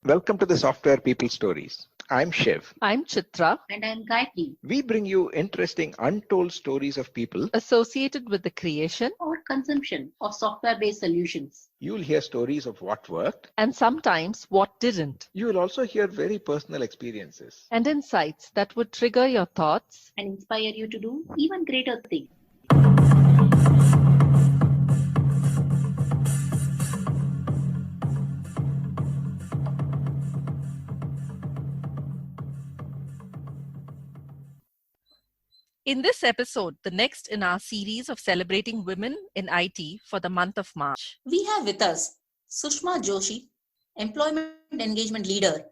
Welcome to the Software People Stories. I'm Shiv. I'm Chitra, And I'm Gayathri. We bring you interesting, untold stories of people. associated with the creation Or consumption of software-based solutions. You'll hear stories of what worked. and sometimes what didn't, You will also hear very personal experiences. and insights that would trigger your thoughts. And inspire you to do even greater things. In this episode, the next in our series of celebrating women in IT for the month of March. We have with us Sushma Joshi, Employment Engagement Leader,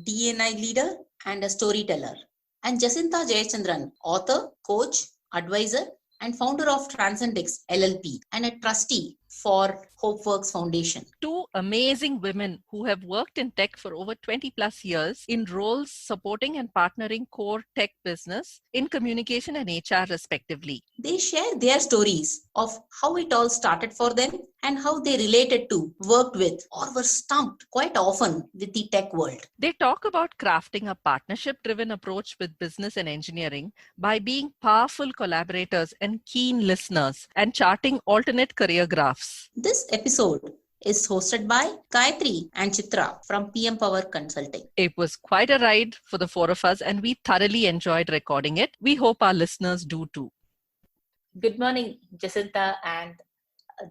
D&I Leader, and a storyteller, and Jacintha Jayachandran, author, coach, advisor, and founder of Transcendix LLP, and a trustee for HopeWorks Foundation. Two amazing women who have worked in tech for over 20 plus years in roles supporting and partnering core tech business in communication and HR respectively. They share their stories of how it all started for them and how they related to, worked with, or were stumped quite often with the tech world. They talk about crafting a partnership-driven approach with business and engineering by being powerful collaborators and keen listeners and charting alternate career graphs. This episode is hosted by Gayathri and Chitra from PM Power Consulting. It was quite a ride for the four of us and we thoroughly enjoyed recording it. We hope our listeners do too. Good morning, Jacintha and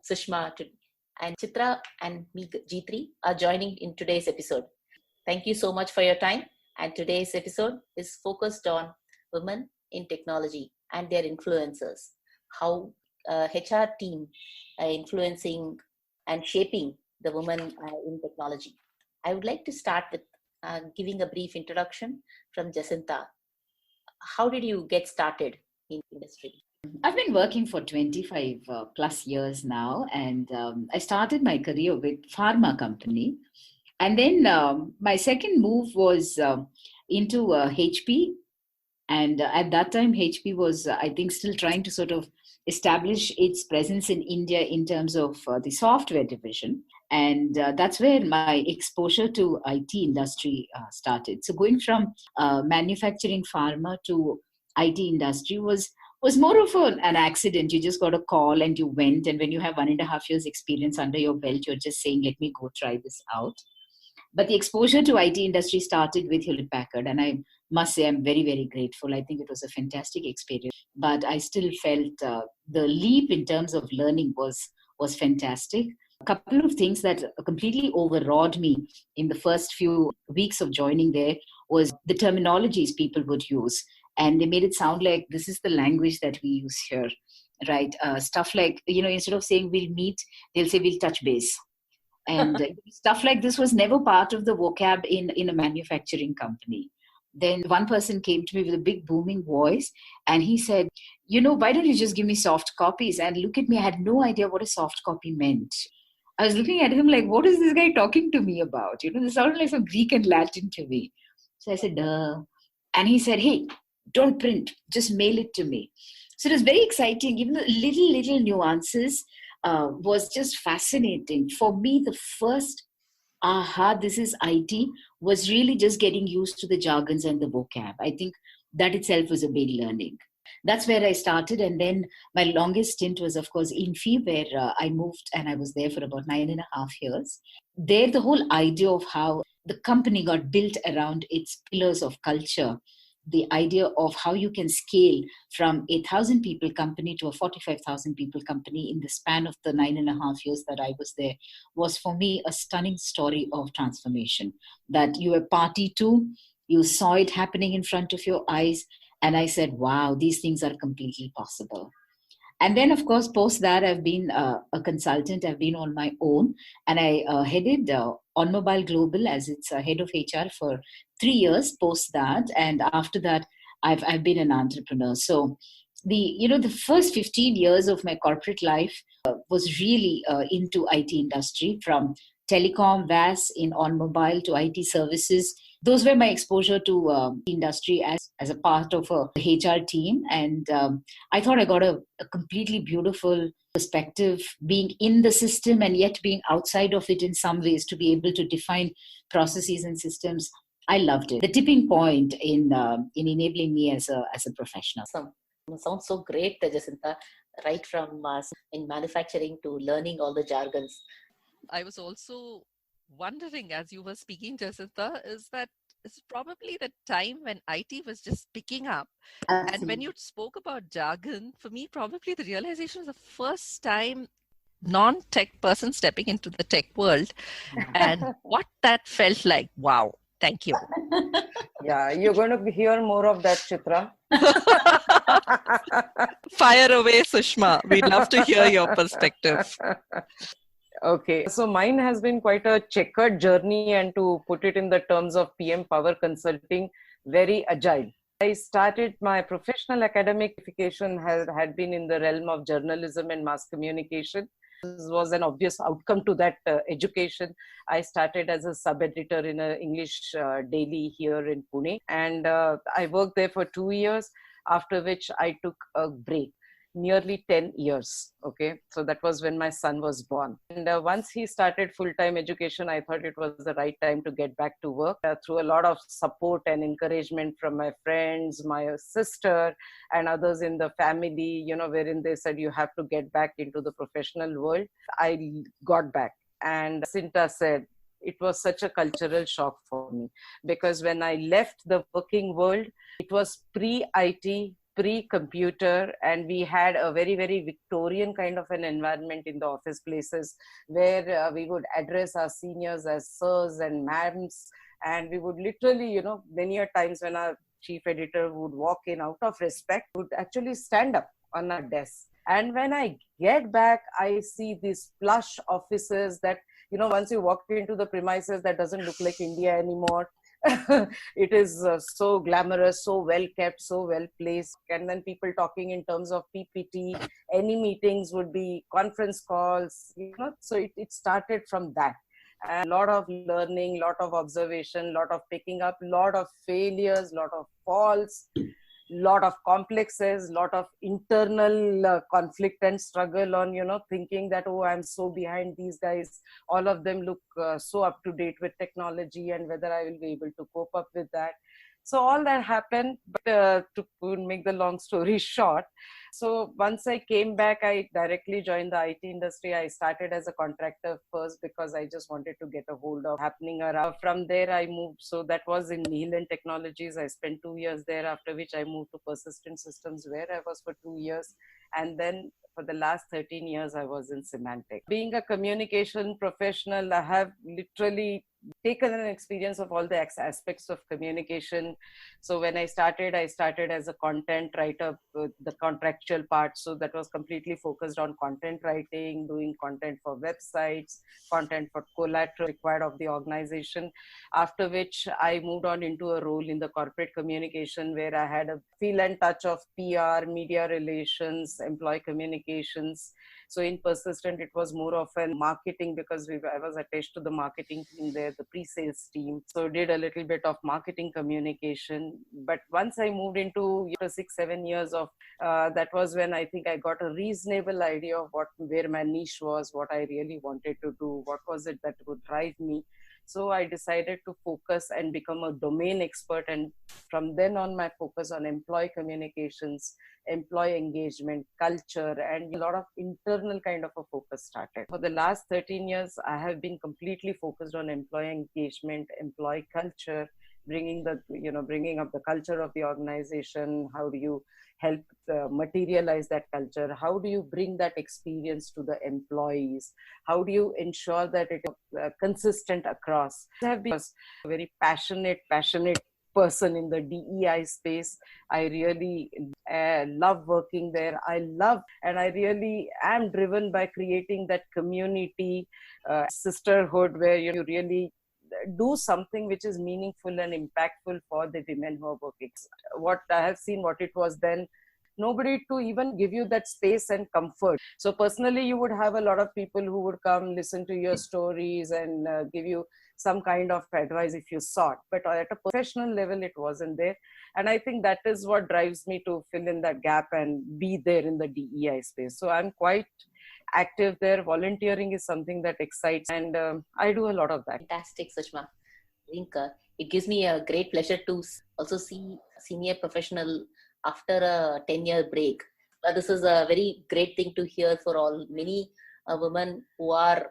Sushma. And Chitra and me, G3, are joining in today's episode. Thank you so much for your time. And today's episode is focused on women in technology and their influencers. How HR team influencing and shaping the women in technology. I would like to start with giving a brief introduction from Jacintha. How did you get started in industry? I've been working for 25 plus years now, and I started my career with pharma company. And then my second move was into HP. And at that time, HP was, I think, still trying to sort of establish its presence in India in terms of the software division. And that's where my exposure to IT industry started. So going from manufacturing pharma to IT industry was more of an accident. You just got a call and you went. And when you have 1.5 years experience under your belt, you're just saying, let me go try this out. But the exposure to IT industry started with Hewlett Packard. And I must say, I'm very, very grateful. I think it was a fantastic experience. But I still felt the leap in terms of learning was fantastic. A couple of things that completely overawed me in the first few weeks of joining there was the terminologies people would use. And they made it sound like this is the language that we use here, right? Stuff like, instead of saying we'll meet, they'll say we'll touch base. And stuff like this was never part of the vocab in a manufacturing company. Then one person came to me with a big booming voice and he said, why don't you just give me soft copies? And look at me, I had no idea what a soft copy meant. I was looking at him like, what is this guy talking to me about? This sounded like some Greek and Latin to me. So I said, duh. And he said, hey, don't print, just mail it to me. So it was very exciting. Even the little nuances was just fascinating. For me, the first this is IT was really just getting used to the jargons and the vocab. I think that itself was a big learning. That's where I started. And then my longest stint was, of course, Infi, where I moved and I was there for about 9.5 years. There, the whole idea of how the company got built around its pillars of culture, the idea of how you can scale from a 1,000 people company to a 45,000 people company in the span of the 9.5 years that I was there was for me a stunning story of transformation that you were party to, you saw it happening in front of your eyes. And I said, wow, these things are completely possible. And then, of course, post that, I've been a consultant. I've been on my own. And I headed OnMobile Global as its head of HR for 3 years post that. And after that, I've been an entrepreneur. So the first 15 years of my corporate life was really into IT industry, from telecom, VAS in OnMobile to IT services those were my exposure to industry as a part of a HR team. And I thought I got a completely beautiful perspective being in the system and yet being outside of it in some ways, to be able to define processes and systems. I loved it. The tipping point in enabling me as a professional. Awesome. Sounds so great, Jacintha, right from in manufacturing to learning all the jargons. I was also wondering as you were speaking, Jacintha, is that it's probably the time when IT was just picking up. And when you spoke about jargon, for me, probably the realization was the first time non-tech person stepping into the tech world and what that felt like. Wow. Thank you. Yeah, you're going to hear more of that, Chitra. Fire away, Sushma. We'd love to hear your perspective. Okay, so mine has been quite a checkered journey, and to put it in the terms of PM Power Consulting, very agile. I started my professional academic education had been in the realm of journalism and mass communication. This was an obvious outcome to that education. I started as a sub-editor in an English daily here in Pune, and I worked there for 2 years, after which I took a break. Nearly 10 years. Okay, so that was when my son was born. And once he started full-time education, I thought it was the right time to get back to work. Through a lot of support and encouragement from my friends, my sister, and others in the family, wherein they said, you have to get back into the professional world. I got back. And Jacinta said, it was such a cultural shock for me, because when I left the working world, it was pre-IT, pre-computer, and we had a very, very Victorian kind of an environment in the office places, where we would address our seniors as sirs and ma'ams, and we would literally, many a times when our chief editor would walk in out of respect, would actually stand up on our desk. And when I get back, I see these plush offices that, once you walk into the premises, that doesn't look like India anymore. It is so glamorous, so well kept, so well placed. And then people talking in terms of PPT, any meetings would be conference calls, so it started from that. And a lot of learning, lot of observation, lot of picking up, lot of failures, lot of falls, lot of complexes, lot of internal conflict and struggle on, thinking that, oh, I'm so behind these guys. All of them look so up to date with technology, and whether I will be able to cope up with that. So all that happened, but to make the long story short, so once I came back, I directly joined the IT industry. I started as a contractor first, because I just wanted to get a hold of happening around. From there, I moved. So that was in Nihilent Technologies. I spent 2 years there, after which I moved to Persistent Systems, where I was for 2 years. And then for the last 13 years, I was in Symantec. Being a communication professional, I have literally taken an experience of all the aspects of communication. So when I started as a content writer, the contractual part. So that was completely focused on content writing, doing content for websites, content for collateral required of the organization. After which I moved on into a role in the corporate communication, where I had a feel and touch of PR, media relations, employee communications. So in Persistent, it was more of a marketing, because I was attached to the marketing team there, the pre-sales team. So did a little bit of marketing communication. But once I moved into 6-7 years of, that was when I think I got a reasonable idea of where my niche was, what I really wanted to do, what was it that would drive me. So I decided to focus and become a domain expert. And from then on, my focus on employee communications, employee engagement, culture, and a lot of internal kind of a focus started. For the last 13 years, I have been completely focused on employee engagement, employee culture, bringing up the culture of the organization. How do you help materialize that culture? How do you bring that experience to the employees? How do you ensure that it is consistent across? I have been a very passionate person in the DEI space. I really love working there. And I really am driven by creating that community, sisterhood, where you really do something which is meaningful and impactful for the women who are working. What I have seen, what it was then, nobody to even give you that space and comfort. So personally, you would have a lot of people who would come listen to your stories and give you some kind of advice if you sought. But at a professional level, it wasn't there. And I think that is what drives me to fill in that gap and be there in the DEI space. So I'm quite active there. Volunteering is something that excites, and I do a lot of that. Fantastic, Sushma. I think it gives me a great pleasure to also see a senior professional after a 10-year break. This is a very great thing to hear for all many women who are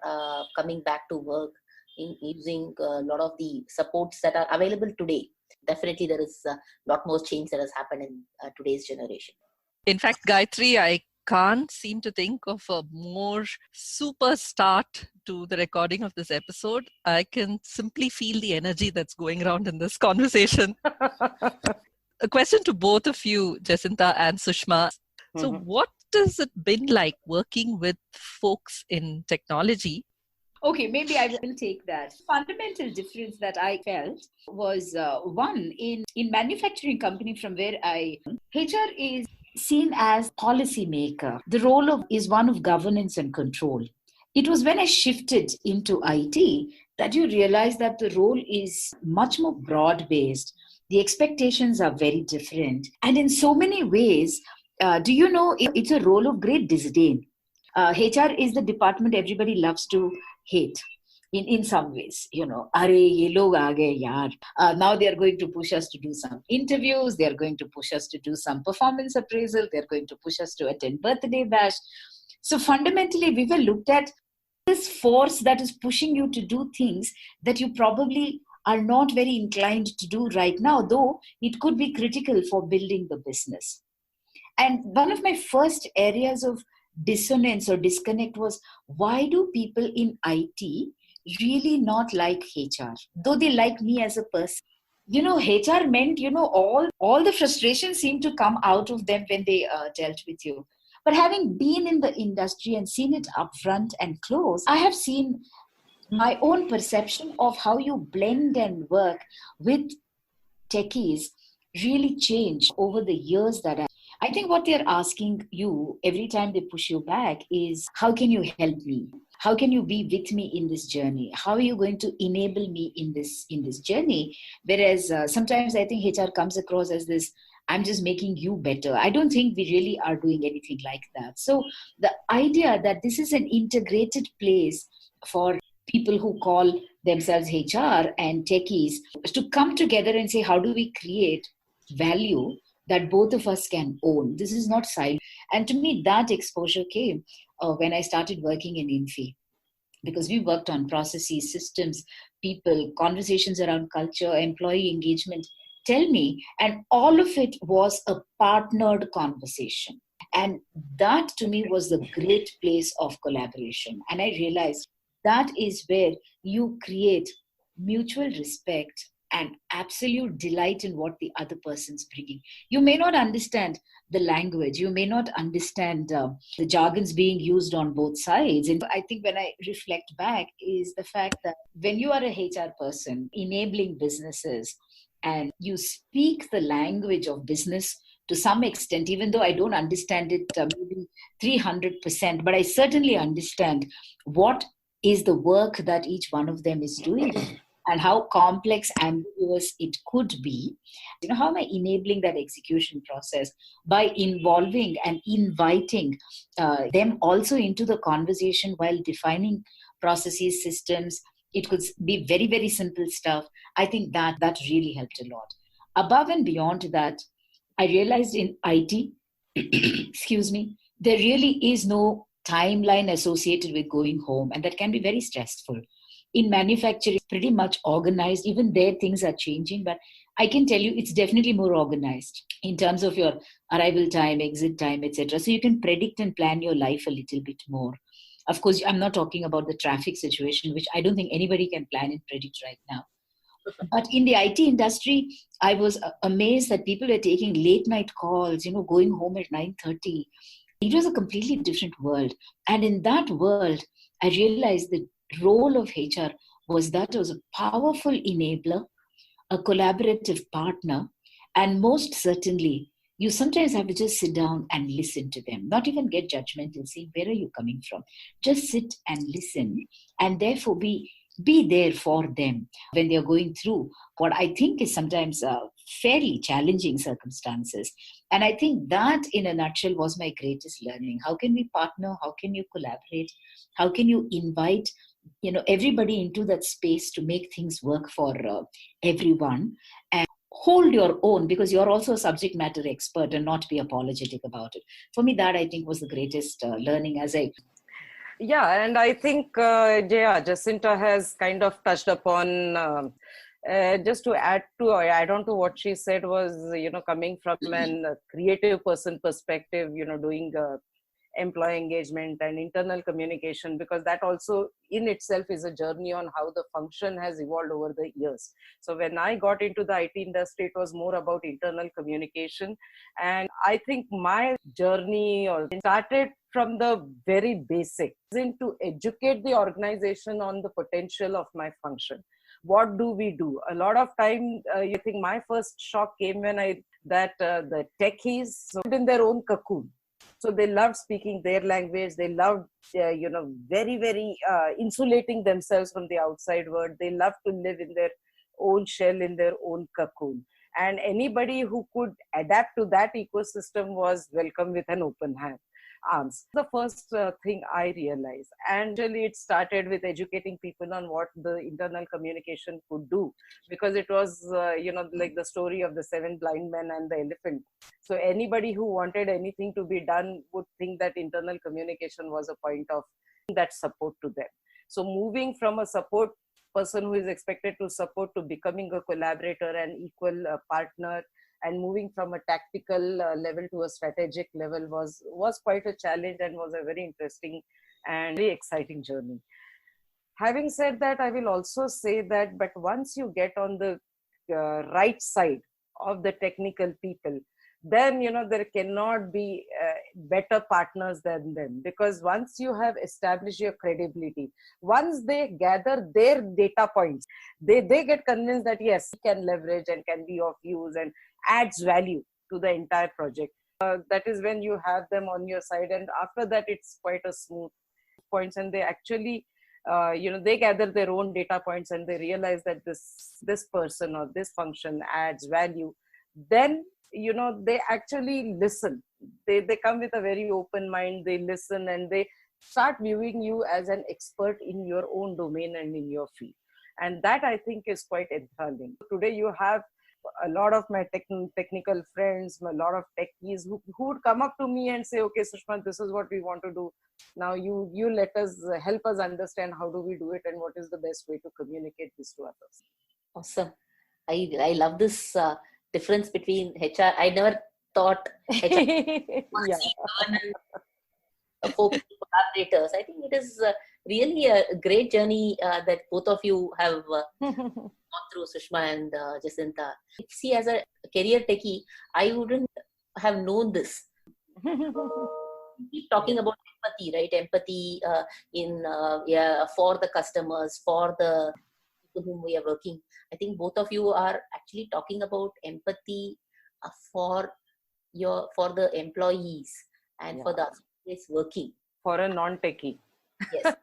coming back to work in using a lot of the supports that are available today. Definitely, there is a lot more change that has happened in today's generation. In fact, Gayatri, I can't seem to think of a more super start to the recording of this episode. I can simply feel the energy that's going around in this conversation. A question to both of you, Jacintha and Sushma. So what has it been like working with folks in technology? Okay, maybe I will take that. Fundamental difference that I felt was one, in manufacturing company from where HR is seen as policy maker. The role is one of governance and control. It was when I shifted into IT that you realize that the role is much more broad-based. The expectations are very different. And in so many ways, do you know, it's a role of great disdain. HR is the department everybody loves to hate in some ways. You know, Are ye log aa gaye yaar. Now they are going to push us to do some interviews. They are going to push us to do some performance appraisal. They are going to push us to attend birthday bash. So fundamentally, we were looked at this force that is pushing you to do things that you probably are not very inclined to do right now, though it could be critical for building the business. And one of my first areas of dissonance or disconnect was, why do people in IT really not like HR, though they like me as a person? You know, HR meant, you know, all the frustration seemed to come out of them when they dealt with you. But having been in the industry and seen it up front and close, I have seen my own perception of how you blend and work with techies really change over the years that I think what they're asking you every time they push you back is, how can you help me? How can you be with me in this journey? How are you going to enable me in this journey? Whereas sometimes I think HR comes across as this, I'm just making you better. I don't think we really are doing anything like that. So the idea that this is an integrated place for people who call themselves HR and techies to come together and say, how do we create value that both of us can own? This is not silent. And to me, that exposure came when I started working in Infi, because we worked on processes, systems, people, conversations around culture, employee engagement. Tell me, and all of it was a partnered conversation. And that to me was the great place of collaboration. And I realized that is where you create mutual respect and absolute delight in what the other person's bringing. You may not understand the language. You may not understand the jargons being used on both sides. And I think when I reflect back is the fact that when you are a HR person enabling businesses and you speak the language of business to some extent, even though I don't understand it maybe 300%, but I certainly understand what is the work that each one of them is doing and how complex, ambiguous it could be. You know, how am I enabling that execution process? By involving and inviting them also into the conversation while defining processes, systems. It could be very, very simple stuff. I think that really helped a lot. Above and beyond that, I realized in IT, excuse me, there really is no timeline associated with going home, and that can be very stressful. In manufacturing, pretty much organized. Even there, things are changing, but I can tell you it's definitely more organized in terms of your arrival time, exit time, etc. So you can predict and plan your life a little bit more. Of course, I'm not talking about the traffic situation, which I don't think anybody can plan and predict right now. But in the IT industry, I was amazed that people were taking late night calls, going home at 9:30. It was a completely different world. And in that world, I realized the role of HR was that it was a powerful enabler, a collaborative partner, and most certainly, you sometimes have to just sit down and listen to them, not even get judgmental, say, where are you coming from? Just sit and listen, and therefore be be there for them when they're going through what I think is sometimes fairly challenging circumstances. And I think that, in a nutshell, was my greatest learning. How can we partner? How can you collaborate? How can you invite everybody into that space to make things work for everyone, and hold your own, because you're also a subject matter expert, and not be apologetic about it. For me, that I think was the greatest learning as I. Yeah, and I think Jacinta has kind of touched upon. Just to add on to what she said was, coming from a creative person perspective, doing employee engagement and internal communication, because that also in itself is a journey on how the function has evolved over the years. So when I got into the IT industry, it was more about internal communication. And I think my journey started from the very basic, to educate the organization on the potential of my function. What do we do? A lot of time, I think my first shock came when the techies lived in their own cocoon. So they loved speaking their language. They loved, very, very insulating themselves from the outside world. They loved to live in their own shell, in their own cocoon. And anybody who could adapt to that ecosystem was welcome with an open hand. Arms. The first thing I realized, and really it started with educating people on what the internal communication could do, because it was, like the story of the 7 blind men and the elephant. So anybody who wanted anything to be done would think that internal communication was a point of that support to them. So moving from a support person who is expected to support to becoming a collaborator and equal partner, and moving from a tactical level to a strategic level was quite a challenge, and was a very interesting and very exciting journey. Having said that, I will also say that, but once you get on the right side of the technical people, then there cannot be better partners than them, because once you have established your credibility, once they gather their data points, they get convinced that yes, can leverage and can be of use and adds value to the entire project. That is when you have them on your side, and after that it's quite a smooth points, and they actually they gather their own data points and they realize that this person or this function adds value. Then they actually listen. They come with a very open mind. They listen and they start viewing you as an expert in your own domain and in your field. And that, I think, is quite enthralling. Today you have a lot of my technical friends, a lot of techies who would come up to me and say, okay, Sushma, this is what we want to do. Now you let us, help us understand how do we do it and what is the best way to communicate this to others. Awesome. I love this difference between HR. I never thought HR focus collaborators. I think it is really a great journey that both of you have gone through, Sushma and Jacintha. See, as a career techie, I wouldn't have known this. We keep talking about empathy, right? Empathy for the customers, for the people whom we are working. I think both of you are actually talking about empathy for the employees and for the place working. For a non-techie. Yes.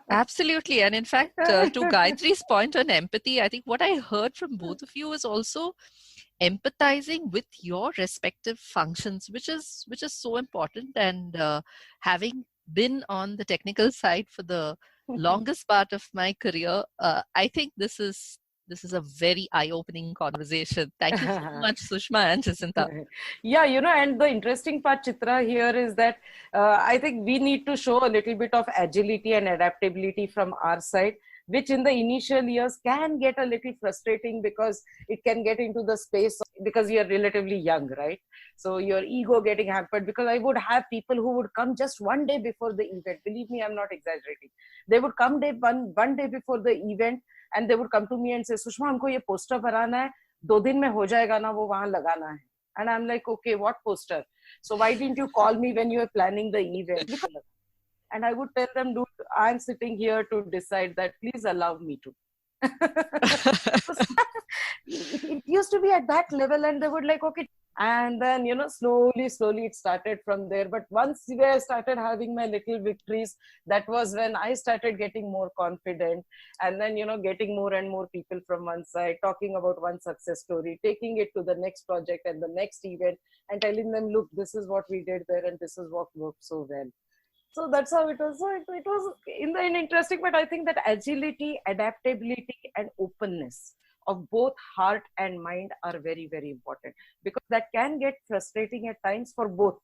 Absolutely. And in fact, to Gayatri's point on empathy, I think what I heard from both of you is also empathizing with your respective functions, which is so important. And having been on the technical side for the longest part of my career, I think this is a very eye-opening conversation. Thank you so much, Sushma and Jacintha. Yeah, and the interesting part, Chitra, here is that I think we need to show a little bit of agility and adaptability from our side, which in the initial years can get a little frustrating because it can get into the space because you're relatively young, right? So your ego getting hampered, because I would have people who would come just one day before the event. Believe me, I'm not exaggerating. They would come one day before the event, and they would come to me and say, Sushma, हमको ये poster बनाना है, 2 दिन में हो जाएगा ना, वो वहाँ लगाना है. And I'm like, okay, what poster? So why didn't you call me when you were planning the event? And I would tell them, dude, I'm sitting here to decide that. Please allow me to. It used to be at that level, and they would like, okay, And then, slowly it started from there. But once I started having my little victories, that was when I started getting more confident. And then, getting more and more people from one side, talking about one success story, taking it to the next project and the next event, and telling them, look, this is what we did there and this is what worked so well. So that's how it was. So it was in the end interesting, but I think that agility, adaptability, and openness of both heart and mind are very, very important, because that can get frustrating at times for both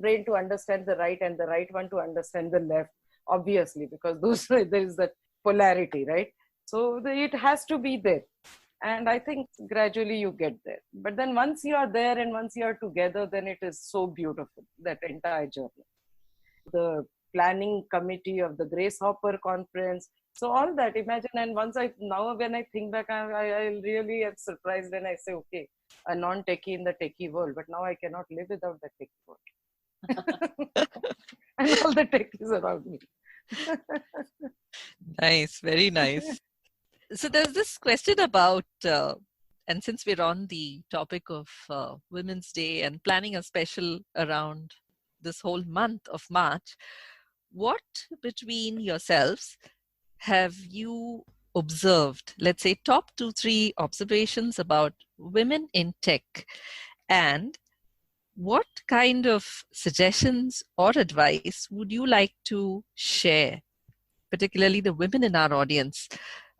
brain to understand the right and the right one to understand the left, obviously, because there is that polarity, right? So it has to be there. And I think gradually you get there. But then once you are there and once you are together, then it is so beautiful, that entire journey. The planning committee of the Grace Hopper conference. So all that, imagine. And now when I think back, I really am surprised when I say, okay, a non-techie in the techie world, but now I cannot live without the techie world. And all the techies around me. Nice, very nice. So there's this question about, and since we're on the topic of Women's Day and planning a special around this whole month of March, what between yourselves have you observed? Let's say top 2-3 observations about women in tech, and what kind of suggestions or advice would you like to share, particularly the women in our audience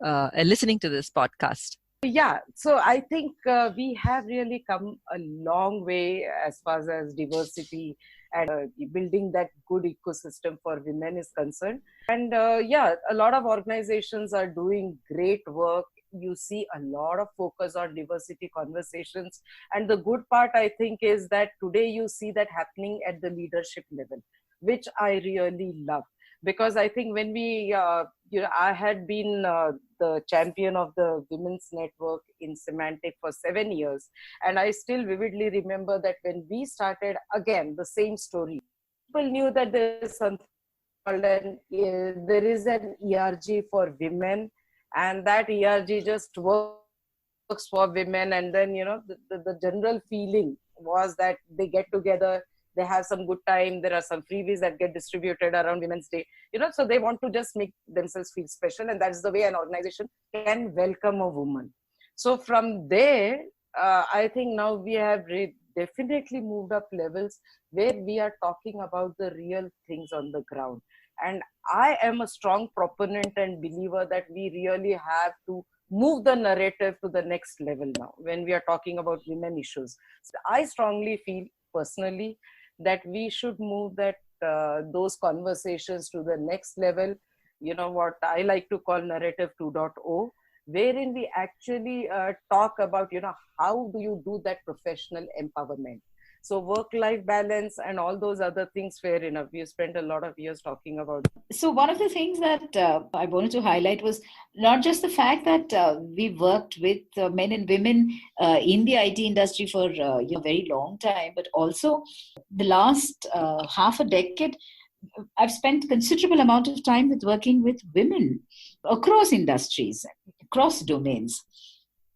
listening to this podcast? Yeah, so I think we have really come a long way as far as diversity and building that good ecosystem for women is concerned. And a lot of organizations are doing great work. You see a lot of focus on diversity conversations. And the good part, I think, is that today you see that happening at the leadership level, which I really love. Because I think when I had been the champion of the Women's Network in Semantic for 7 years. And I still vividly remember that when we started, again, the same story. People knew that there is something called there is an ERG for women, and that ERG just works for women. And then, the general feeling was that they get together, they have some good time, there are some freebies that get distributed around Women's Day, so they want to just make themselves feel special. And that's the way an organization can welcome a woman. So from there, I think now we have definitely moved up levels where we are talking about the real things on the ground. And I am a strong proponent and believer that we really have to move the narrative to the next level now when we are talking about women issues. So I strongly feel personally that we should move those conversations to the next level, what I like to call narrative 2.0, wherein we actually talk about, how do you do that professional empowerment? So work-life balance and all those other things, fair enough. We spent a lot of years talking about. So one of the things that I wanted to highlight was not just the fact that we worked with men and women in the IT industry for a very long time, but also the last half a decade, I've spent considerable amount of time with working with women across industries, across domains.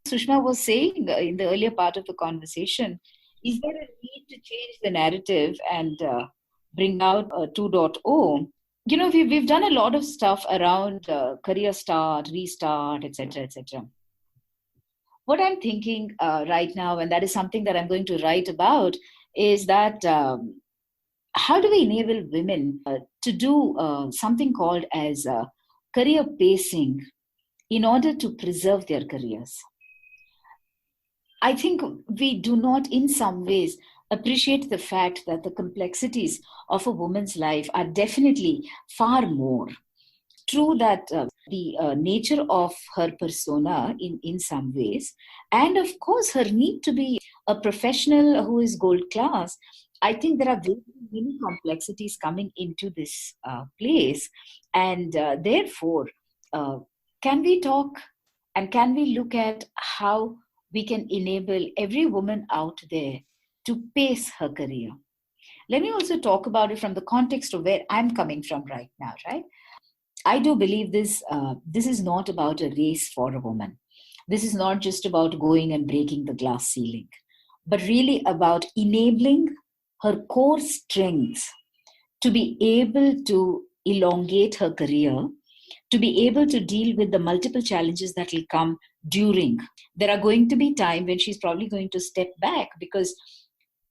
Sushma was saying in the earlier part of the conversation, is there a need to change the narrative and bring out 2.0? We've done a lot of stuff around career start, restart, etc., etc. What I'm thinking right now, and that is something that I'm going to write about, is that how do we enable women to do something called as career pacing in order to preserve their careers? I think we do not, in some ways, appreciate the fact that the complexities of a woman's life are definitely far more. True that the nature of her persona in some ways, and of course her need to be a professional who is gold class, I think there are very many complexities coming into this place. And therefore, can we talk and can we look at how we can enable every woman out there to pace her career? Let me also talk about it from the context of where I'm coming from right now, right? I do believe this is not about a race for a woman. This is not just about going and breaking the glass ceiling. but really about enabling her core strengths to be able to elongate her career, to be able to deal with the multiple challenges that will come during. There are going to be time when she's probably going to step back, because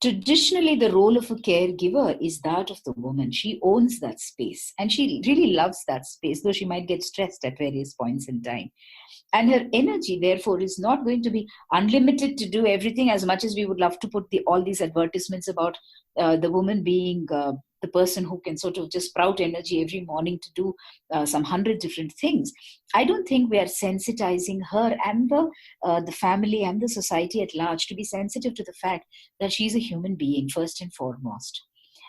traditionally the role of a caregiver is that of the woman. She owns that space and she really loves that space, though she might get stressed at various points in time. And her energy, therefore, is not going to be unlimited to do everything, as much as we would love to put all these advertisements about the woman being the person who can sort of just sprout energy every morning to do some 100 different things. I don't think we are sensitizing her and the family and the society at large to be sensitive to the fact that she's a human being first and foremost,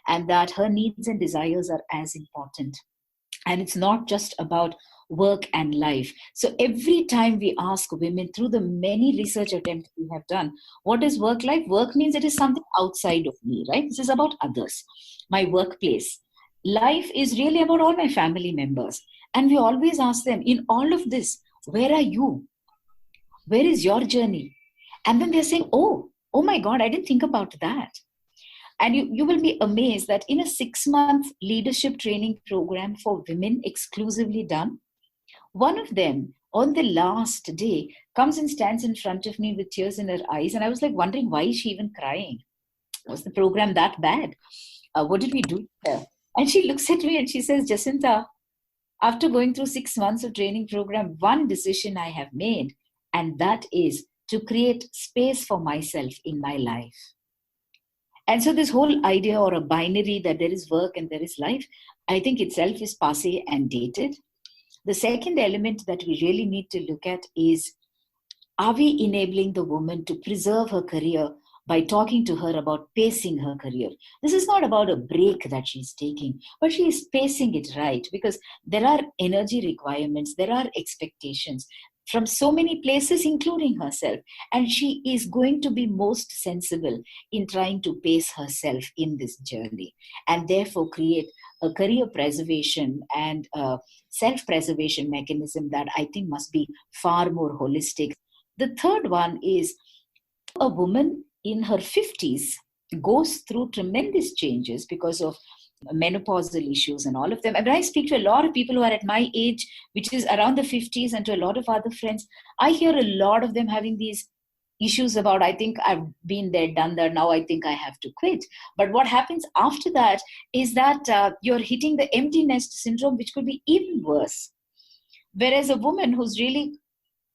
and that her needs and desires are as important. And it's not just about work and life. So every time we ask women, through the many research attempts we have done, what is work life? Work means it is something outside of me, right? This is about others, my workplace. Life is really about all my family members. And we always ask them, in all of this, where are you? Where is your journey? And then they're saying, oh my God, I didn't think about that. And you will be amazed that in a 6-month leadership training program for women exclusively done, one of them on the last day comes and stands in front of me with tears in her eyes. And I was like wondering, why is she even crying? Was the program that bad? What did we do there? And she looks at me and she says, Jacintha, after going through 6 months of training program, one decision I have made, and that is to create space for myself in my life. And so this whole idea, or a binary, that there is work and there is life, I think itself is passé and dated. The second element that we really need to look at is, are we enabling the woman to preserve her career by talking to her about pacing her career? This is not about a break that she's taking, but she is pacing it right, because there are energy requirements, there are expectations from so many places, including herself. And she is going to be most sensible in trying to pace herself in this journey, and therefore create a career preservation and a self-preservation mechanism that I think must be far more holistic. The third one is, a woman in her 50s goes through tremendous changes because of menopausal issues and all of them. And when I speak to a lot of people who are at my age, which is around the 50s, and to a lot of other friends, I hear a lot of them having these issues about, I think I've been there, done that, now I think I have to quit. But what happens after that is that you're hitting the empty nest syndrome, which could be even worse. Whereas a woman who's really,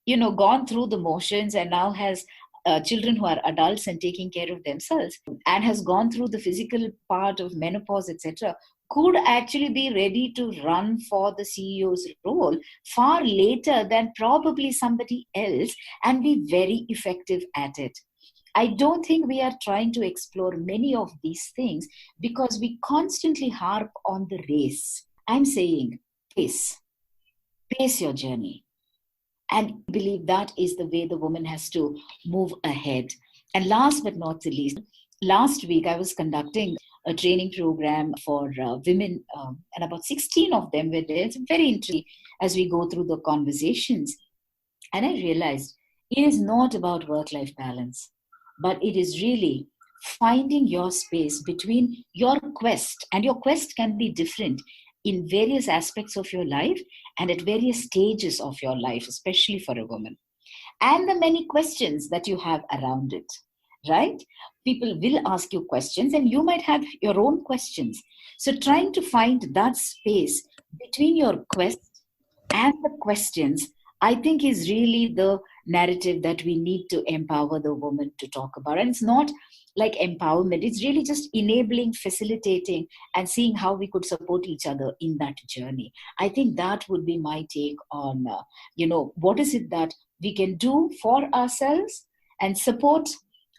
gone through the motions and now has children who are adults and taking care of themselves, and has gone through the physical part of menopause, etc., could actually be ready to run for the CEO's role far later than probably somebody else, and be very effective at it. I don't think we are trying to explore many of these things because we constantly harp on the race. I'm saying pace your journey. And I believe that is the way the woman has to move ahead. And last but not the least, last week I was conducting a training program for women, and about 16 of them were there. It's very interesting as we go through the conversations. And I realized it is not about work-life balance, but it is really finding your space between your quest, and your quest can be different in various aspects of your life and at various stages of your life, especially for a woman, and the many questions that you have around it, right? People will ask you questions and you might have your own questions. So trying to find that space between your quest and the questions, I think, is really the narrative that we need to empower the woman to talk about. And it's not like empowerment, it's really just enabling, facilitating, and seeing how we could support each other in that journey. I think that would be my take on, what is it that we can do for ourselves and support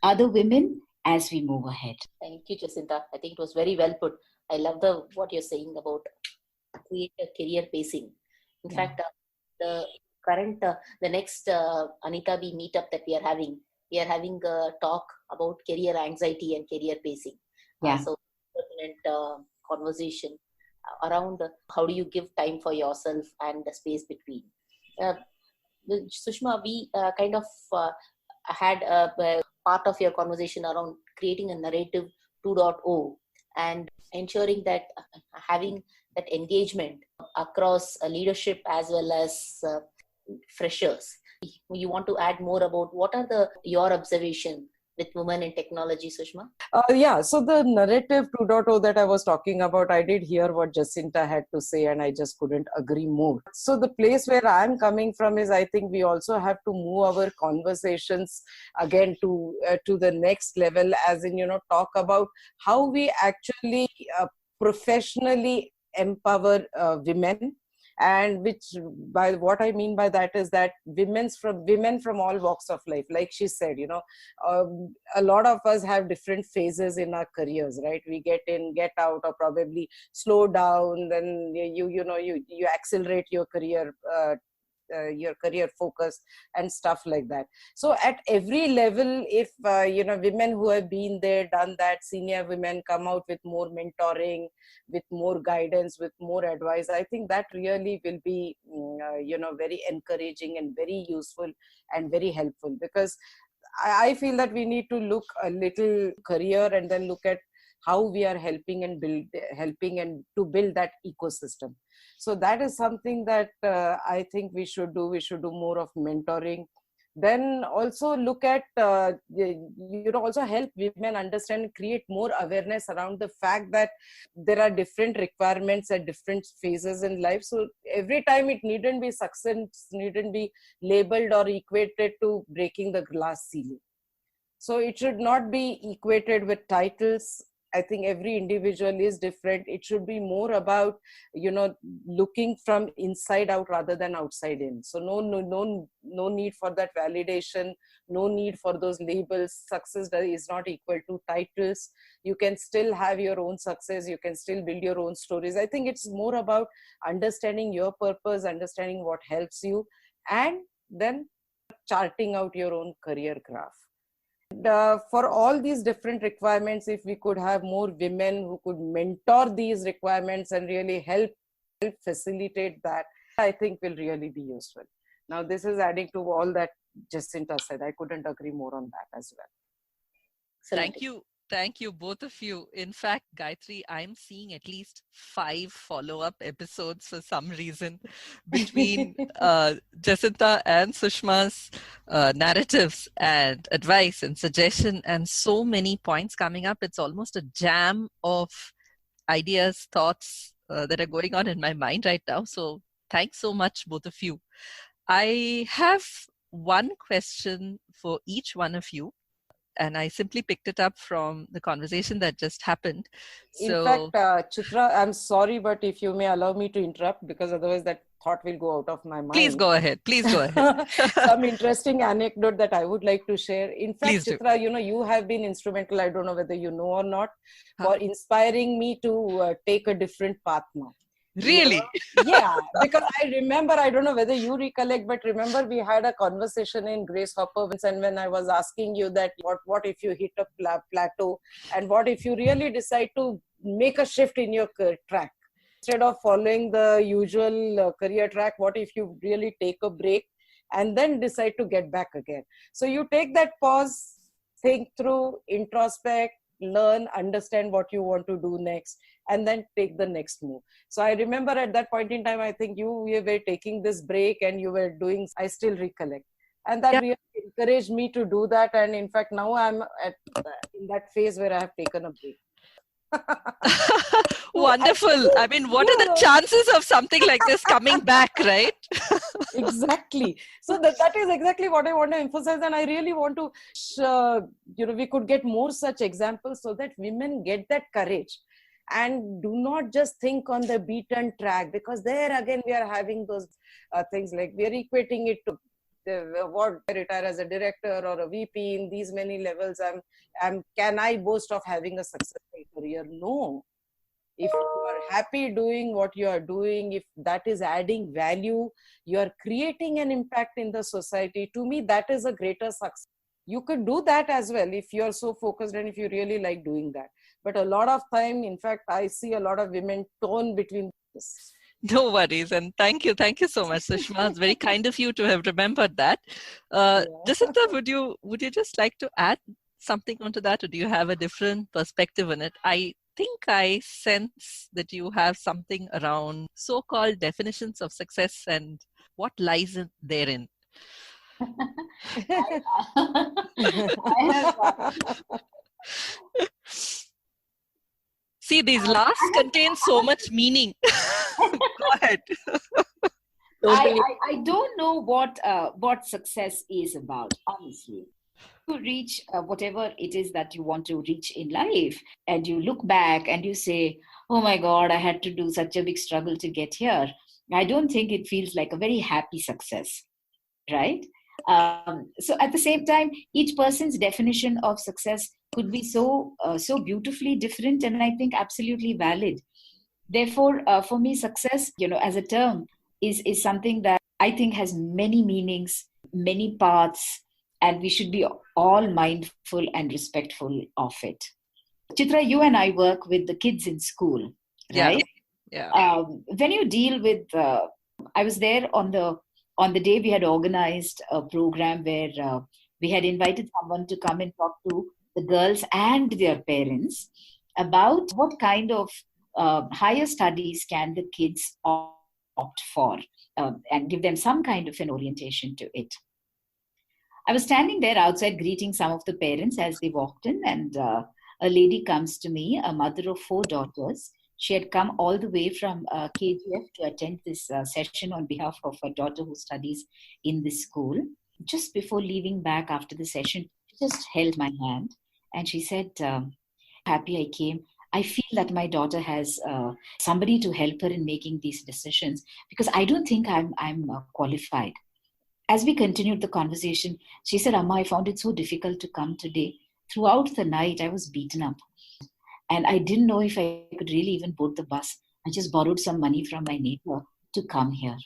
other women as we move ahead. Thank you, Jacintha. I think it was very well put. I love what you're saying about create a career pacing. In fact, the next Anita B meetup that we are having a talk about career anxiety and career pacing. So pertinent conversation around how do you give time for yourself and the space between. Sushma, we kind of had part of your conversation around creating a narrative 2.0 and ensuring that having that engagement across leadership as well as freshers. You want to add more about what are your observation with women in technology, Sushma? Yeah, so the narrative 2.0 that I was talking about, I did hear what Jacintha had to say and I just couldn't agree more. So the place where I'm coming from is I think we also have to move our conversations again to the next level, as in, talk about how we actually professionally empower women. And which, by what I mean by that is that women from all walks of life, like she said, a lot of us have different phases in our careers, right? We get in, get out, or probably slow down, then you accelerate your career focus and stuff like that. So at every level, if women who have been there, done that, senior women come out with more mentoring, with more guidance, with more advice, I think that really will be very encouraging and very useful and very helpful, because I feel that we need to look a little career and then look at how we are helping and to build that ecosystem. So that is something that I think we should do. We should do more of mentoring. Then also look at, also help women understand, create more awareness around the fact that there are different requirements at different phases in life. So every time it needn't be success, needn't be labeled or equated to breaking the glass ceiling. So it should not be equated with titles. I think every individual is different. It should be more about, looking from inside out rather than outside in. So no need for that validation, no need for those labels. Success is not equal to titles. You can still have your own success. You can still build your own stories. I think it's more about understanding your purpose, understanding what helps you, and then charting out your own career graph. For all these different requirements, if we could have more women who could mentor these requirements and really help facilitate that, I think will really be useful. Now, this is adding to all that Jacintha said. I couldn't agree more on that as well. Thank you. Thank you, both of you. In fact, Gayatri, I'm seeing at least 5 follow-up episodes for some reason between Jacintha and Sushma's narratives and advice and suggestion, and so many points coming up. It's almost a jam of ideas, thoughts that are going on in my mind right now. So thanks so much, both of you. I have one question for each one of you, and I simply picked it up from the conversation that just happened. In fact, Chitra, I'm sorry, but if you may allow me to interrupt, because otherwise that thought will go out of my mind. Please go ahead. Please go ahead. Some interesting anecdote that I would like to share. In fact, Please Chitra, you have been instrumental, I don't know whether you know or not, for inspiring me to take a different path now. Really? Yeah, because I remember, I don't know whether you recollect, but remember we had a conversation in Grace Hopper, and when I was asking you that what if you hit a plateau, and what if you really decide to make a shift in your track? Instead of following the usual career track, what if you really take a break and then decide to get back again? So you take that pause, think through, introspect, learn, understand what you want to do next, and then take the next move. So I remember at that point in time, I think you were taking this break and you were doing, I still recollect. And that really encouraged me to do that. And in fact, now I'm in that phase where I have taken a break. Wonderful. I mean, what are the chances of something like this coming back, right? Exactly. So that is exactly what I want to emphasize. And I really want to, we could get more such examples so that women get that courage and do not just think on the beaten track, because there again, we are having those things like we are equating it to what retire as a director or a VP in these many levels. Can I boast of having a successful career? No. If you are happy doing what you are doing, if that is adding value, you are creating an impact in the society. To me, that is a greater success. You could do that as well if you are so focused and if you really like doing that. But a lot of time, in fact, I see a lot of women torn between this. No worries. And thank you. Thank you so much, Sushma. It's very kind of you to have remembered that. Jacintha, would you just like to add something onto that, or do you have a different perspective on it? I think I sense that you have something around so-called definitions of success and what lies therein. I have, See, these last contain so much meaning. Go ahead. I don't know what success is about, honestly. To reach whatever it is that you want to reach in life, and you look back and you say, oh my God, I had to do such a big struggle to get here. I don't think it feels like a very happy success, right? So at the same time, each person's definition of success could be so beautifully different, and I think absolutely valid. Therefore, for me, success, as a term, is something that I think has many meanings, many paths, and we should be all mindful and respectful of it. Chitra, you and I work with the kids in school, right? Yeah. When you deal with, I was there on the day we had organized a program where we had invited someone to come and talk to the girls and their parents about what kind of higher studies can the kids opt for, and give them some kind of an orientation to it. I was standing there outside greeting some of the parents as they walked in, and a lady comes to me, a mother of 4 daughters. She had come all the way from KGF to attend this session on behalf of her daughter who studies in this school. Just before leaving back after the session, she just held my hand and she said, happy I came. I feel that my daughter has somebody to help her in making these decisions, because I don't think I'm qualified. As we continued the conversation, she said, Amma, I found it so difficult to come today. Throughout the night, I was beaten up. And I didn't know if I could really even board the bus. I just borrowed some money from my neighbor to come here.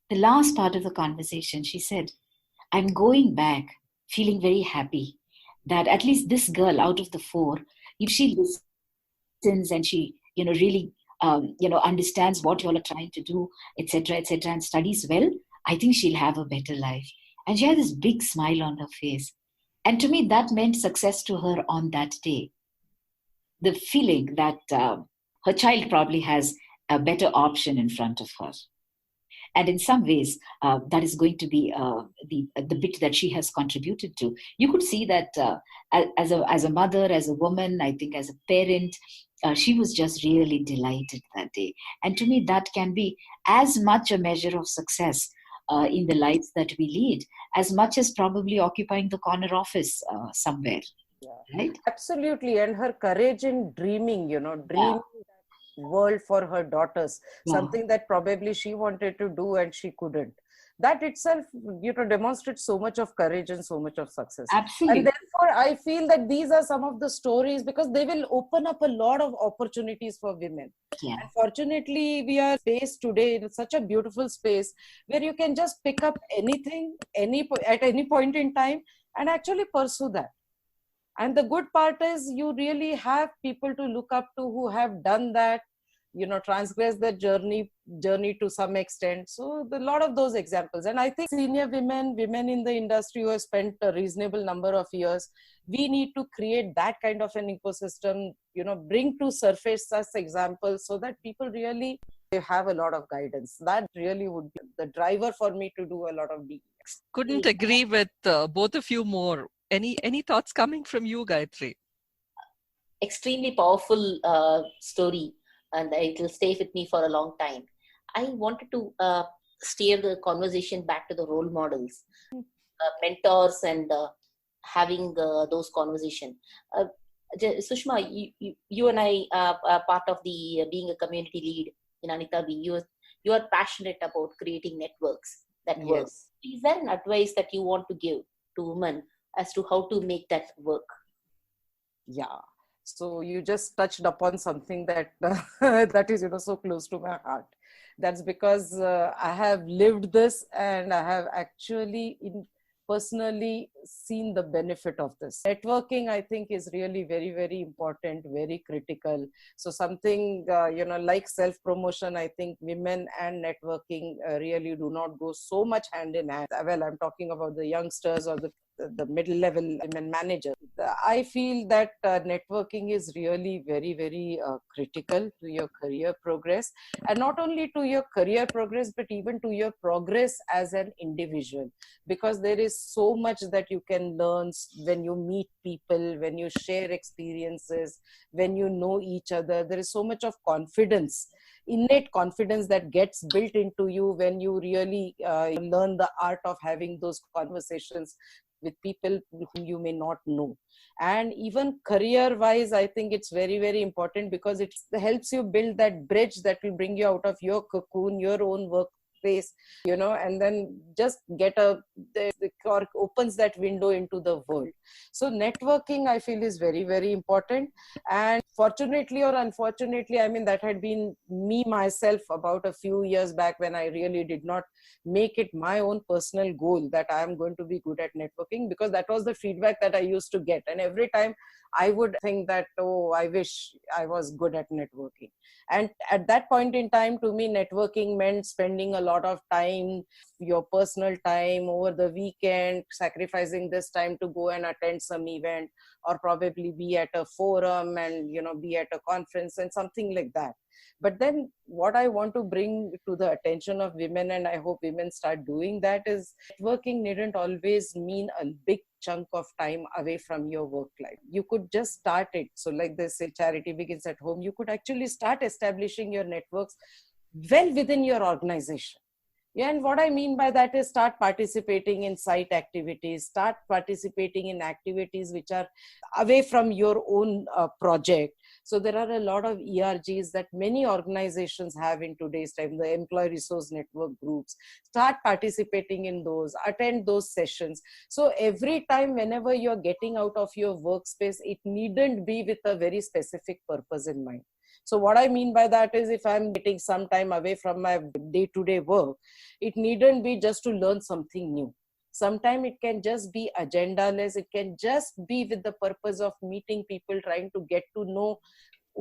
The last part of the conversation, she said, I'm going back feeling very happy that at least this girl out of the 4, if she listens and she, really, understands what you all are trying to do, etc., and studies well, I think she'll have a better life. And she had this big smile on her face. And to me, that meant success to her on that day. The feeling that her child probably has a better option in front of her. And in some ways, that is going to be the bit that she has contributed to. You could see that as a mother, as a woman, I think as a parent, she was just really delighted that day. And to me, that can be as much a measure of success in the lives that we lead, as much as probably occupying the corner office somewhere. Yeah. Right? Absolutely. And her courage in dreaming, dreaming that world for her daughters, something that probably she wanted to do and she couldn't. That itself, demonstrates so much of courage and so much of success. Absolutely. And therefore, I feel that these are some of the stories, because they will open up a lot of opportunities for women. Yeah. And fortunately, we are space today in such a beautiful space where you can just pick up anything, at any point in time, and actually pursue that. And the good part is you really have people to look up to who have done that, transgress the journey to some extent. So a lot of those examples. And I think senior women in the industry who have spent a reasonable number of years, we need to create that kind of an ecosystem, bring to surface such examples so that people really have a lot of guidance. That really would be the driver for me to do a lot of DX. Couldn't agree with both of you more. Any thoughts coming from you, Gayatri? Extremely powerful story, and it will stay with me for a long time. I wanted to steer the conversation back to the role models, mentors, and having those conversations. Sushma, you and I are part of the being a community lead in Anita B. You are passionate about creating networks that work. Yes. Is there an advice that you want to give to women as to how to make that work? Yeah. So you just touched upon something that that is so close to my heart. That's because I have lived this, and I have actually personally seen the benefit of this. Networking, I think, is really very, very important, very critical. So something, like self-promotion, I think women and networking really do not go so much hand in hand. Well, I'm talking about the youngsters or the middle level women managers. I feel that networking is really very, very critical to your career progress, and not only to your career progress, but even to your progress as an individual, because there is so much that you can learn when you meet people, when you share experiences, when you know each other. There is so much of confidence, innate confidence, that gets built into you when you really learn the art of having those conversations with people whom you may not know. And even career wise, I think it's very, very important, because it helps you build that bridge that will bring you out of your cocoon, your own workplace, and then just or opens that window into the world. So networking, I feel, is very, very important. And fortunately or unfortunately, I mean, that had been me myself about a few years back, when I really did not make it my own personal goal that I am going to be good at networking, because that was the feedback that I used to get. And every time I would think that, oh, I wish I was good at networking. And at that point in time, to me, networking meant spending a lot of time, your personal time over the weekend, sacrificing this time to go and attend some event, or probably be at a forum and, be at a conference and something like that. But then what I want to bring to the attention of women, and I hope women start doing that, is networking needn't always mean a big chunk of time away from your work life. You could just start it. So like they say, charity begins at home. You could actually start establishing your networks well within your organization. Yeah, and what I mean by that is start participating in site activities, start participating in activities which are away from your own project. So there are a lot of ERGs that many organizations have in today's time, the employee resource network groups. Start participating in those, attend those sessions. So every time, whenever you're getting out of your workspace, it needn't be with a very specific purpose in mind. So what I mean by that is, if I'm getting some time away from my day-to-day work, it needn't be just to learn something new. Sometimes it can just be agenda-less. It can just be with the purpose of meeting people, trying to get to know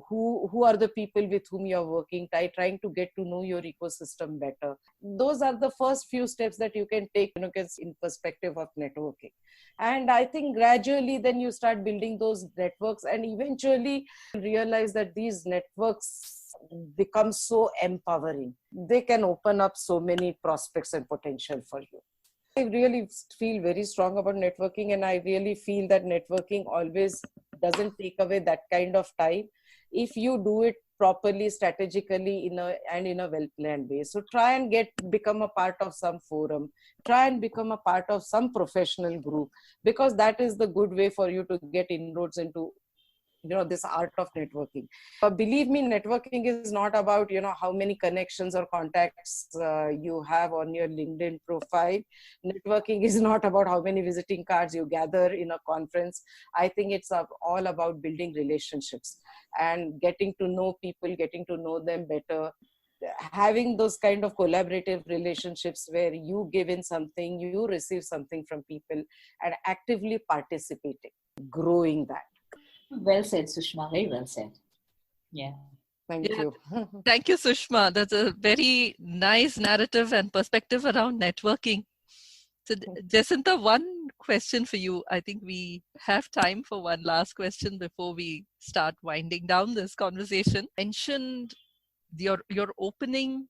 who are the people with whom you're working, trying to get to know your ecosystem better. Those are the first few steps that you can take, in perspective of networking. And I think gradually then you start building those networks, and eventually realize that these networks become so empowering. They can open up so many prospects and potential for you. I really feel very strong about networking, and I really feel that networking always doesn't take away that kind of time if you do it properly, strategically, in a well-planned way. So try and become a part of some forum, try and become a part of some professional group, because that is the good way for you to get inroads into this art of networking. Believe me, networking is not about how many connections or contacts you have on your LinkedIn profile. Networking is not about how many visiting cards you gather in a conference. I think it's all about building relationships and getting to know people, getting to know them better, having those kind of collaborative relationships where you give in something, you receive something from people, and actively participating, growing that. Well said, Sushma. Very well said. Yeah. Thank you. Thank you, Sushma. That's a very nice narrative and perspective around networking. So, Jacintha, one question for you. I think we have time for one last question before we start winding down this conversation. Mentioned your opening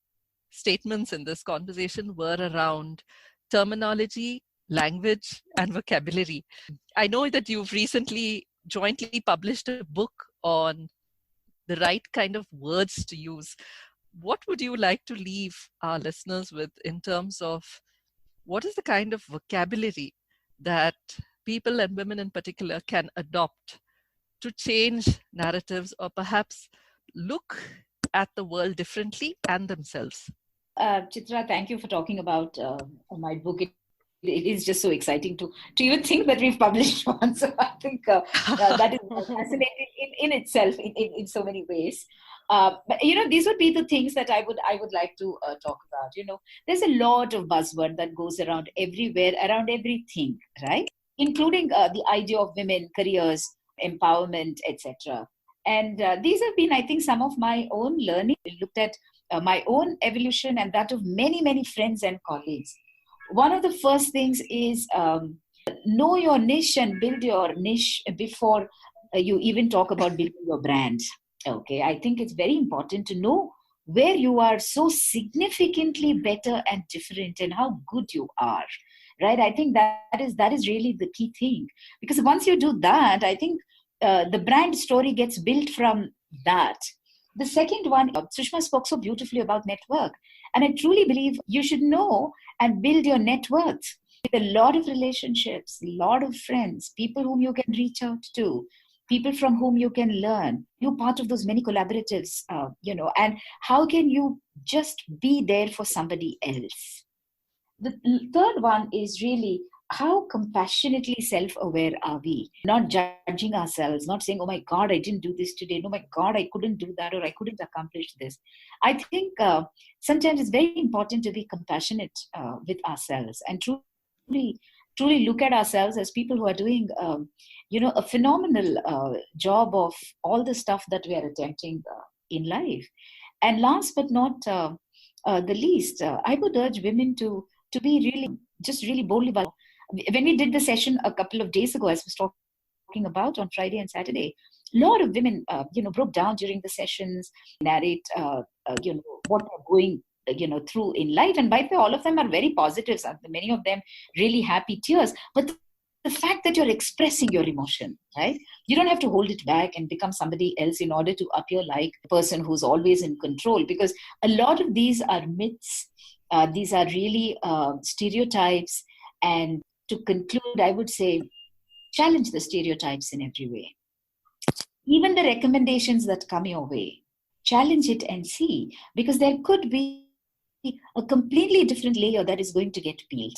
statements in this conversation were around terminology, language, and vocabulary. I know that you've recently jointly published a book on the right kind of words to use. What would you like to leave our listeners with in terms of what is the kind of vocabulary that people, and women in particular, can adopt to change narratives, or perhaps look at the world differently and themselves? Chitra, thank you for talking about my book. It is just so exciting to even think that we've published one. So I think that is fascinating in itself in so many ways. But these would be the things that I would like to talk about. There's a lot of buzzword that goes around everywhere, around everything, right? Including the idea of women, careers, empowerment, etc. And these have been, I think, some of my own learning. I looked at my own evolution and that of many, many friends and colleagues. One of the first things is know your niche and build your niche before you even talk about building your brand. Okay, I think it's very important to know where you are so significantly better and different and how good you are, right? I think that is really the key thing, because once you do that, I think the brand story gets built from that. The second one, Sushma spoke so beautifully about network, and I truly believe you should know and build your net worth with a lot of relationships, a lot of friends, people whom you can reach out to, people from whom you can learn. You're part of those many collaboratives, and how can you just be there for somebody else? The third one is really how compassionately self-aware are we? Not judging ourselves, not saying, oh my God, I didn't do this today. No, my God, I couldn't do that, or I couldn't accomplish this. I think sometimes it's very important to be compassionate with ourselves and truly look at ourselves as people who are doing, a phenomenal job of all the stuff that we are attempting in life. And last but not the least, I would urge women to be really boldly about. When we did the session a couple of days ago, as I was talking about on Friday and Saturday, a lot of women, broke down during the sessions, narrate, what they're going, through in life. And by the way, all of them are very positive. Many of them really happy tears. But the fact that you're expressing your emotion, right? You don't have to hold it back and become somebody else in order to appear like a person who's always in control. Because a lot of these are myths. These are really stereotypes. And to conclude, I would say, challenge the stereotypes in every way. Even the recommendations that come your way, challenge it and see, because there could be a completely different layer that is going to get peeled,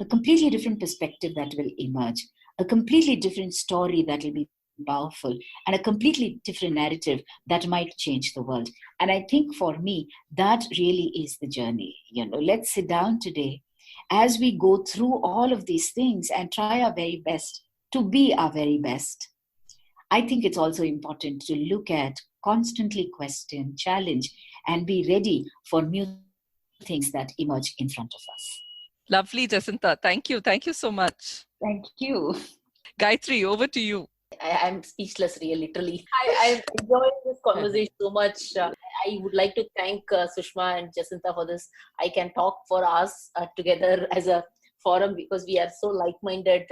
a completely different perspective that will emerge, a completely different story that will be powerful, and a completely different narrative that might change the world. And I think for me, that really is the journey. Let's sit down today as we go through all of these things and try our very best to be our very best. I think it's also important to look at, constantly question, challenge, and be ready for new things that emerge in front of us. Lovely, Jacintha. Thank you. Thank you so much. Thank you. Gayatri, over to you. I'm speechless, really, literally. I'm enjoying this conversation so much. I would like to thank Sushma and Jacintha for this. I can talk for us together as a forum, because we are so like-minded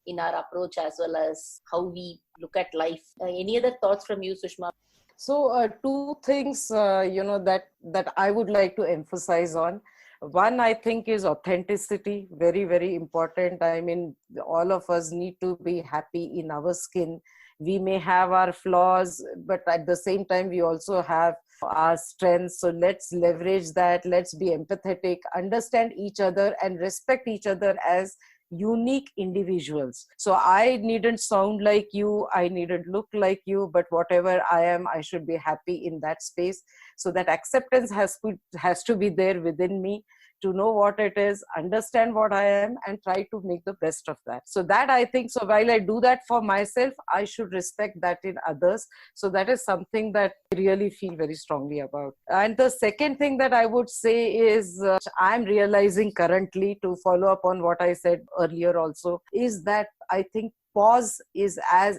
in our approach as well as how we look at life. Any other thoughts from you, Sushma? So two things, that I would like to emphasize on. One, I think, is authenticity. Very, very important. I mean, all of us need to be happy in our skin. We may have our flaws, but at the same time, we also have our strengths. So let's leverage that. Let's be empathetic, understand each other, and respect each other as unique individuals. So I needn't sound like you, I needn't look like you, but whatever I am, I should be happy in that space. So that acceptance has to be there within me, to know what it is, understand what I am, and try to make the best of that. So that, I think, so while I do that for myself, I should respect that in others. So that is something that I really feel very strongly about. And the second thing that I would say is, I'm realizing currently, to follow up on what I said earlier also, is that I think pause is as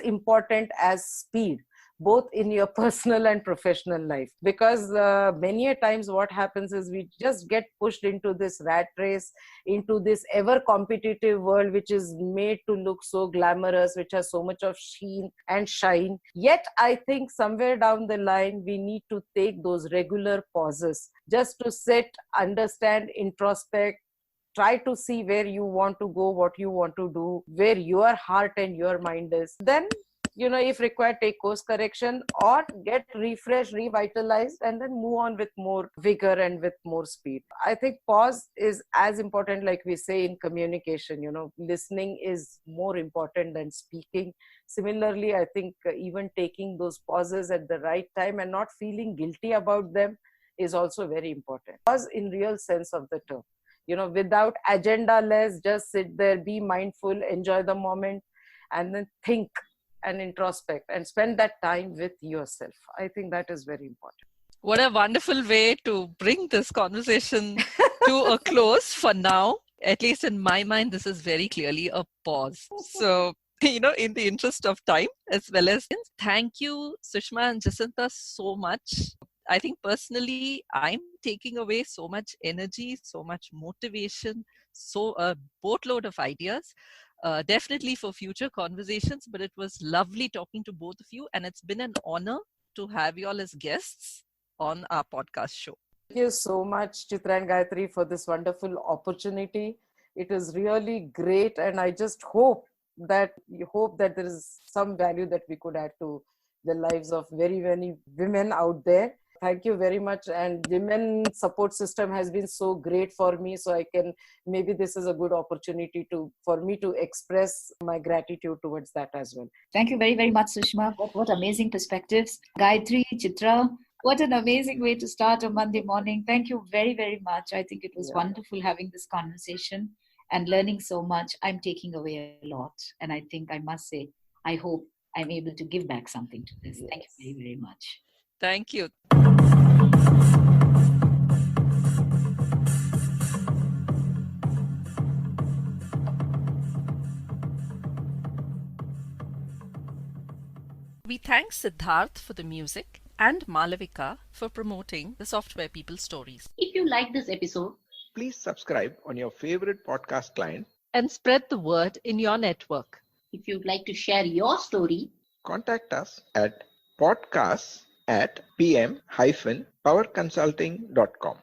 important as speed, both in your personal and professional life. Because many a times what happens is we just get pushed into this rat race, into this ever competitive world, which is made to look so glamorous, which has so much of sheen and shine. Yet I think somewhere down the line, we need to take those regular pauses just to sit, understand, introspect, try to see where you want to go, what you want to do, where your heart and your mind is. Then if required, take course correction or get refreshed, revitalized, and then move on with more vigor and with more speed. I think pause is as important, like we say in communication, listening is more important than speaking. Similarly, I think even taking those pauses at the right time and not feeling guilty about them is also very important. Pause in real sense of the term. Without agenda less, just sit there, be mindful, enjoy the moment, and then think and introspect and spend that time with yourself. I think that is very important. What a wonderful way to bring this conversation to a close for now. At least in my mind, this is very clearly a pause. So, in the interest of time, as well as thank you, Sushma and Jacintha, so much. I think personally, I'm taking away so much energy, so much motivation, so a boatload of ideas, definitely for future conversations. But it was lovely talking to both of you, and it's been an honor to have you all as guests on our podcast show. Thank you so much, Chitra and Gayathri, for this wonderful opportunity. It is really great, and I just hope that there is some value that we could add to the lives of very many women out there. Thank you very much. And women support system has been so great for me. So maybe this is a good opportunity for me to express my gratitude towards that as well. Thank you very, very much, Sushma. What amazing perspectives. Gayathri, Chitra, what an amazing way to start a Monday morning. Thank you very, very much. I think it was wonderful having this conversation and learning so much. I'm taking away a lot. And I think I must say, I hope I'm able to give back something to this. Yes. Thank you very, very much. Thank you. We thank Siddharth for the music and Malavika for promoting the Software People stories. If you like this episode, please subscribe on your favorite podcast client and spread the word in your network. If you'd like to share your story, contact us at podcasts@pm-powerconsulting.com.